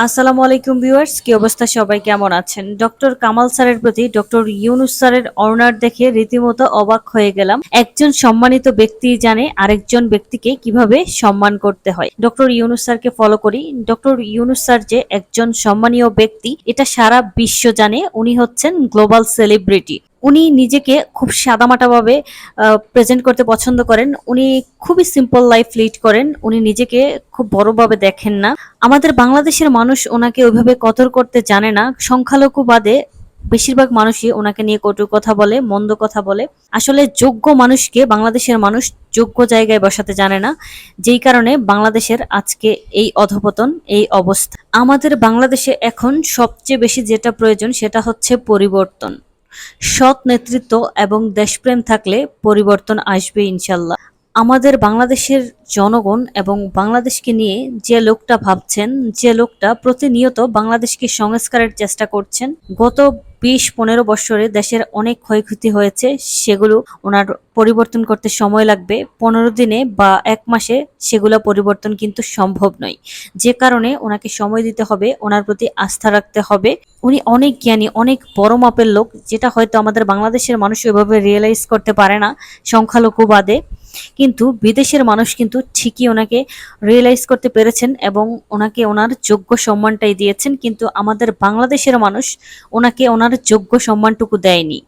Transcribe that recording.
আসসালামু আলাইকুম ভিউয়ার্স, কি অবস্থা? সবাই কেমন আছেন? ডক্টর কামাল স্যারের প্রতি ডক্টর ইউনুস স্যারের অনার দেখে রীতিমতো অবাক হয়ে গেলাম। একজন সম্মানিত ব্যক্তি জানে আরেকজন ব্যক্তিকে কিভাবে সম্মান করতে হয়। ডক্টর ইউনুস স্যারকে ফলো করি। ডক্টর ইউনুস স্যার যে একজন সম্মানীয় ব্যক্তি এটা সারা বিশ্ব জানে। উনি হচ্ছেন গ্লোবাল সেলিব্রিটি। উনি নিজেকে খুব সাদামাটাভাবে প্রেজেন্ট করতে পছন্দ করেন। উনি খুবই সিম্পল লাইফ লিড করেন। উনি নিজেকে খুব বড়ভাবে দেখেন না। আমাদের বাংলাদেশের মানুষ ওনাকে ওইভাবে কদর করতে জানে না। সংখ্যালঘু বাদে বেশিরভাগ মানুষই ওনাকে নিয়ে কটু কথা বলে, মন্দ কথা বলে। আসলে যোগ্য মানুষকে বাংলাদেশের মানুষ যোগ্য জায়গায় বসাতে জানে না, যেই কারণে বাংলাদেশের আজকে এই অধপতন, এই অবস্থা। আমাদের বাংলাদেশে এখন সবচেয়ে বেশি যেটা প্রয়োজন সেটা হচ্ছে পরিবর্তন। সৎ নেতৃত্ব এবং দেশপ্রেম থাকলে পরিবর্তন আসবে ইনশাল্লাহ। আমাদের বাংলাদেশের জনগণ এবং বাংলাদেশকে নিয়ে যে লোকটা ভাবছেন, যে লোকটা প্রতিনিয়ত বাংলাদেশকে সংস্কারের চেষ্টা করছেন, গত 20-15 বছরে দেশের অনেক ক্ষয়ক্ষতি হয়েছে, সেগুলো ওনার পরিবর্তন করতে সময় লাগবে। 15 দিনে বা 1 মাসে সেগুলো পরিবর্তন কিন্তু সম্ভব নয়। যে কারণে ওনাকে সময় দিতে হবে, ওনার প্রতি আস্থা রাখতে হবে। উনি অনেক জ্ঞানী, অনেক বড় মাপের লোক, যেটা হয়তো আমাদের বাংলাদেশের মানুষ ওইভাবে রিয়েলাইজ করতে পারে না, সংখ্যালঘু বাদে। কিন্তু বিদেশের মানুষ কিন্তু ঠিকই ওনাকে রিয়েলাইজ করতে পেরেছেন এবং ওনাকে ওনার যোগ্য সম্মানটাই দিয়েছেন। কিন্তু আমাদের বাংলাদেশের মানুষ ওনাকে ওনার যোগ্য সম্মানটুকু দেয়নি।